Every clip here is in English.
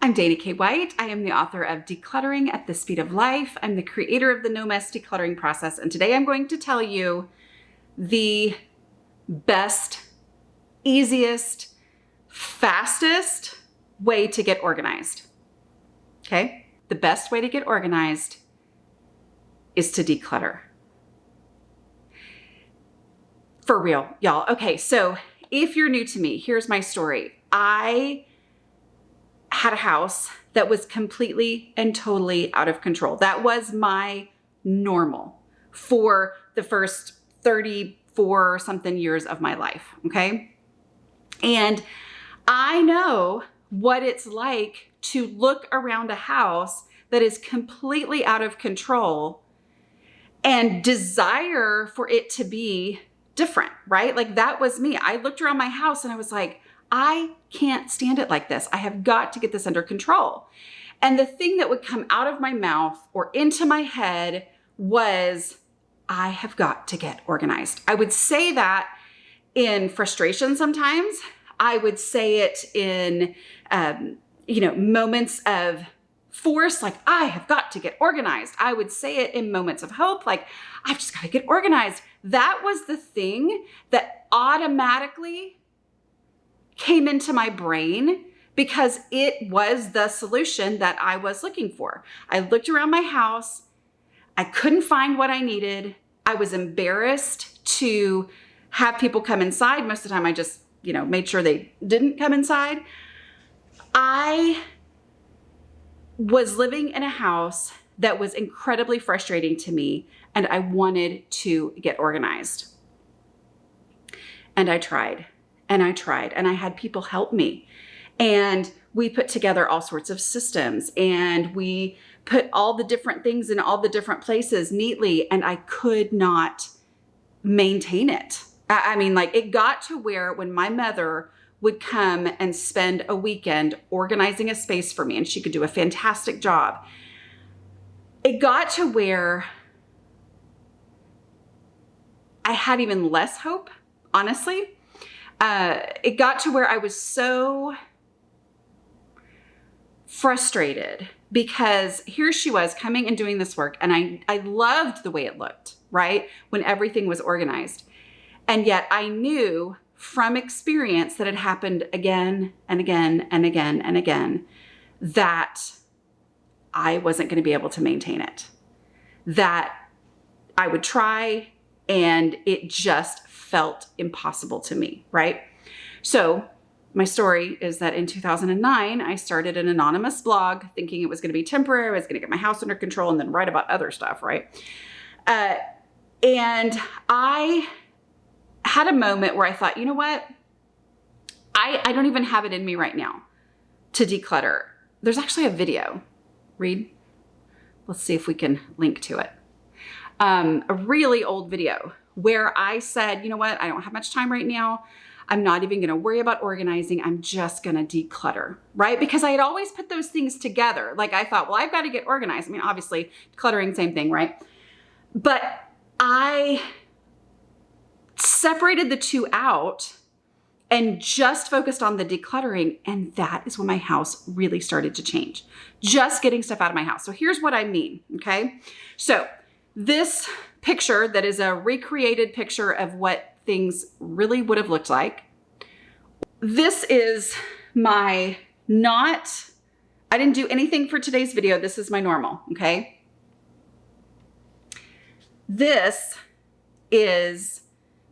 I'm Dana K. White. I am the author of Decluttering at the Speed of Life. I'm the creator of the No Mess Decluttering process. And today I'm going to tell you the best, easiest, fastest way to get organized. Okay? The best way to get organized is to declutter. For real, y'all. Okay, so if you're new to me, here's my story. I had a house that was completely and totally out of control. That was my normal for the first 34 something years of my life, okay? And I know what it's like to look around a house that is completely out of control and desire for it to be different, right? Like that was me. I looked around my house and I was like, I can't stand it like this. I have got to get this under control. And the thing that would come out of my mouth or into my head was, I have got to get organized. I would say that in frustration sometimes. I would say it in, moments of force, like I have got to get organized. I would say it in moments of hope, like I've just got to get organized. That was the thing that automatically came into my brain because it was the solution that I was looking for. I looked around my house. I couldn't find what I needed. I was embarrassed to have people come inside. Most of the time I just, made sure they didn't come inside. I was living in a house that was incredibly frustrating to me, and I wanted to get organized. And I tried. And I had people help me. And we put together all sorts of systems and we put all the different things in all the different places neatly, and I could not maintain it. It got to where when my mother would come and spend a weekend organizing a space for me, and she could do a fantastic job, it got to where I had even less hope, honestly. It got to where I was so frustrated because here she was coming and doing this work, and I loved the way it looked, right? When everything was organized. And yet I knew from experience that it happened again and again and again and again that I wasn't going to be able to maintain it. That I would try and it just felt impossible to me, right? So my story is that in 2009, I started an anonymous blog thinking it was going to be temporary. I was going to get my house under control and then write about other stuff, right? And I had a moment where I thought, you know what? I don't even have it in me right now to declutter. There's actually a video. Read. Let's see if we can link to it. A really old video where I said, you know what? I don't have much time right now. I'm not even going to worry about organizing. I'm just going to declutter, right? Because I had always put those things together. Like I thought, well, I've got to get organized. Obviously decluttering, same thing, right? But I separated the two out and just focused on the decluttering. And that is when my house really started to change. Just getting stuff out of my house. So here's what I mean, okay? So this picture that is a recreated picture of what things really would have looked like. This is I didn't do anything for today's video. This is my normal, okay? This is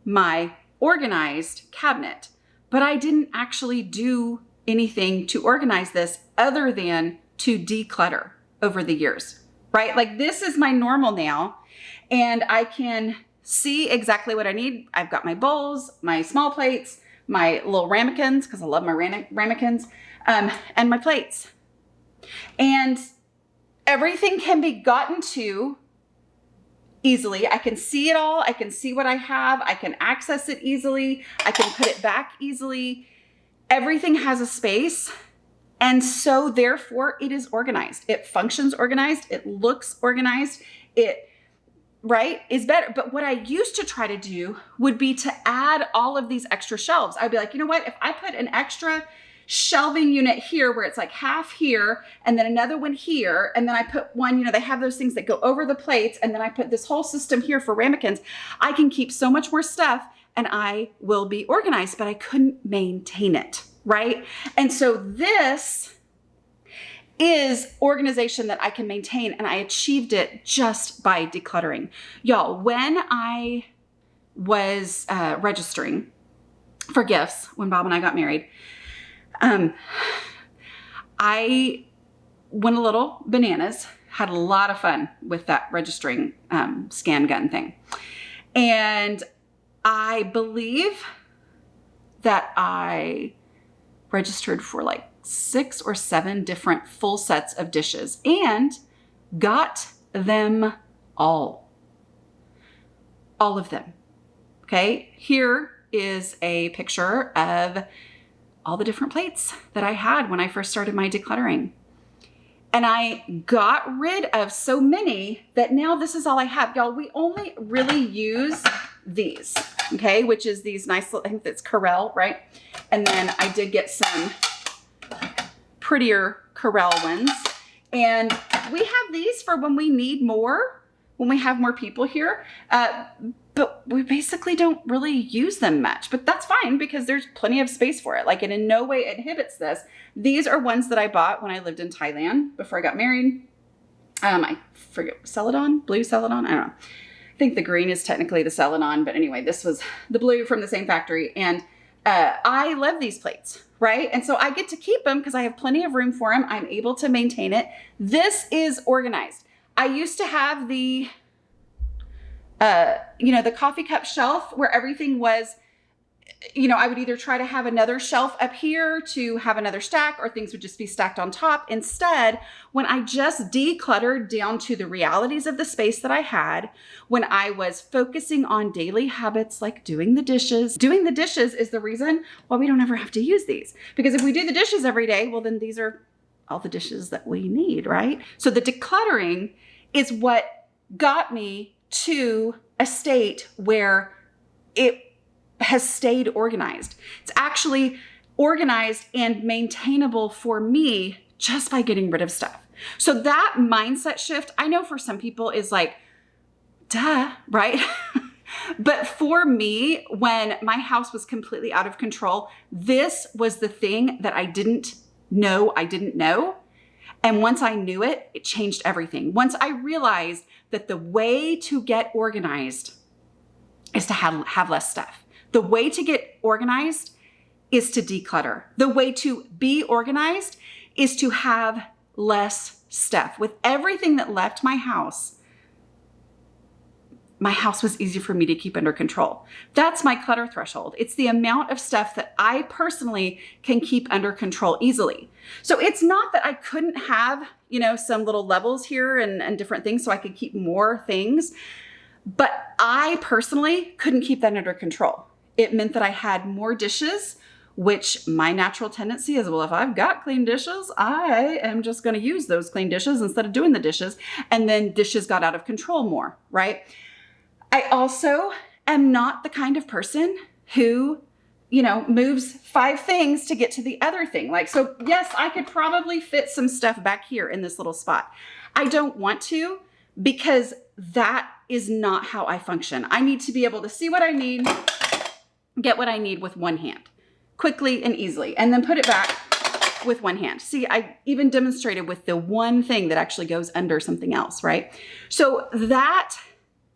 my organized cabinet, but I didn't actually do anything to organize this other than to declutter over the years, right? Like this is my normal now, and I can see exactly what I need. I've got my bowls, my small plates, my little ramekins, because I love my ramekins, and my plates. And everything can be gotten to easily. I can see it all. I can see what I have. I can access it easily. I can put it back easily. Everything has a space. And so therefore it is organized. It functions organized. It looks organized. It is better. But what I used to try to do would be to add all of these extra shelves. I'd be like, you know what? If I put an extra shelving unit here where it's like half here and then another one here. And then I put one, they have those things that go over the plates. And then I put this whole system here for ramekins. I can keep so much more stuff and I will be organized, but I couldn't maintain it, right? And so this is organization that I can maintain, and I achieved it just by decluttering. Y'all, when I was registering for gifts, when Bob and I got married, I went a little bananas, had a lot of fun with that registering scan gun thing. And I believe that I registered for like 6 or 7 different full sets of dishes and got them all of them. Okay, here is a picture of all the different plates that I had when I first started my decluttering. And I got rid of so many that now this is all I have. Y'all, we only really use these, okay, which is these nice little, I think that's Corelle, right? And then I did get some prettier Corelle ones. And we have these for when we need more, when we have more people here. But we basically don't really use them much, but that's fine because there's plenty of space for it. Like, it in no way inhibits this. These are ones that I bought when I lived in Thailand before I got married. I forget, Celadon, blue Celadon, I don't know. I think the green is technically the Celadon, but anyway, this was the blue from the same factory. And I love these plates, right? And so I get to keep them because I have plenty of room for them. I'm able to maintain it. This is organized. I used to have the the coffee cup shelf where everything was, I would either try to have another shelf up here to have another stack, or things would just be stacked on top. Instead, when I just decluttered down to the realities of the space that I had, when I was focusing on daily habits like doing the dishes is the reason why we don't ever have to use these. Because if we do the dishes every day, well, then these are all the dishes that we need, right? So the decluttering is what got me to a state where it has stayed organized. It's actually organized and maintainable for me just by getting rid of stuff. So that mindset shift, I know for some people is like, duh, right? But for me, when my house was completely out of control, this was the thing that I didn't know. And once I knew it, it changed everything. Once I realized that the way to get organized is to have less stuff. The way to get organized is to declutter. The way to be organized is to have less stuff. With everything that left my house was easy for me to keep under control. That's my clutter threshold. It's the amount of stuff that I personally can keep under control easily. So it's not that I couldn't have, some little levels here and different things so I could keep more things, but I personally couldn't keep that under control. It meant that I had more dishes, which my natural tendency is, well, if I've got clean dishes, I am just going to use those clean dishes instead of doing the dishes. And then dishes got out of control more, right? I also am not the kind of person who, moves 5 things to get to the other thing. Like, so yes, I could probably fit some stuff back here in this little spot. I don't want to, because that is not how I function. I need to be able to see what I need, get what I need with one hand, quickly and easily, and then put it back with one hand. See, I even demonstrated with the one thing that actually goes under something else, right? So that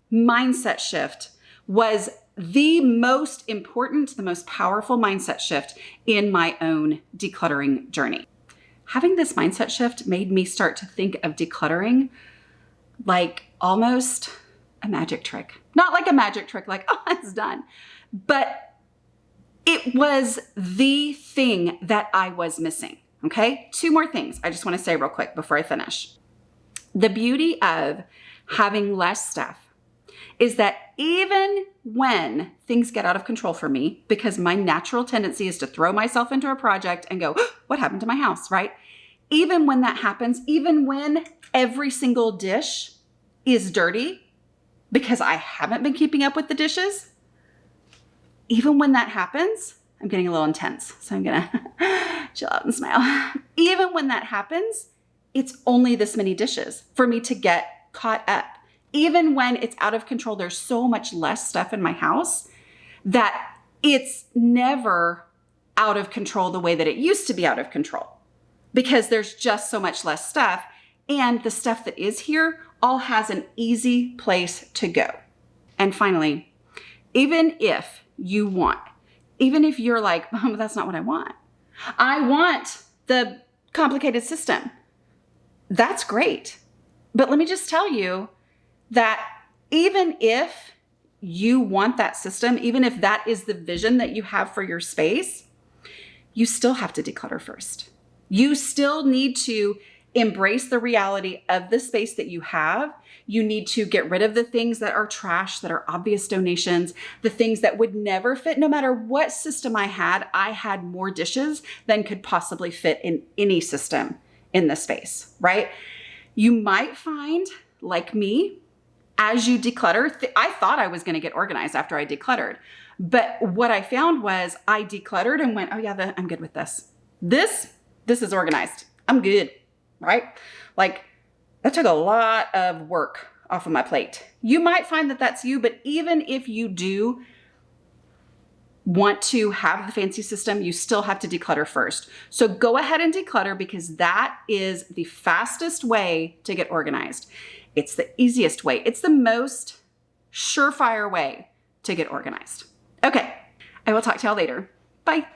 mindset shift was the most important, the most powerful mindset shift in my own decluttering journey. Having this mindset shift made me start to think of decluttering like almost a magic trick. Not like a magic trick, like, oh, it's done. But it was the thing that I was missing, okay? 2 more things I just want to say real quick before I finish. The beauty of having less stuff is that even when things get out of control for me, because my natural tendency is to throw myself into a project and go, oh, what happened to my house, right? Even when that happens, even when every single dish is dirty because I haven't been keeping up with the dishes, even when that happens, I'm getting a little intense, so I'm gonna chill out and smile. Even when that happens, it's only this many dishes for me to get caught up. Even when it's out of control, there's so much less stuff in my house that it's never out of control the way that it used to be out of control, because there's just so much less stuff, and the stuff that is here all has an easy place to go. And finally, even if you're like, oh, that's not what I want the complicated system. That's great. But let me just tell you that even if you want that system, even if that is the vision that you have for your space, you still have to declutter first. You still need to embrace the reality of the space that you have. You need to get rid of the things that are trash, that are obvious donations, the things that would never fit. No matter what system I had more dishes than could possibly fit in any system in the space, right? You might find, like me, as you declutter, I thought I was going to get organized after I decluttered. But what I found was I decluttered and went, oh yeah, I'm good with this. This is organized. I'm good, right? Like, that took a lot of work off of my plate. You might find that that's you, but even if you do want to have the fancy system, you still have to declutter first. So go ahead and declutter, because that is the fastest way to get organized. It's the easiest way. It's the most surefire way to get organized. Okay, I will talk to y'all later. Bye.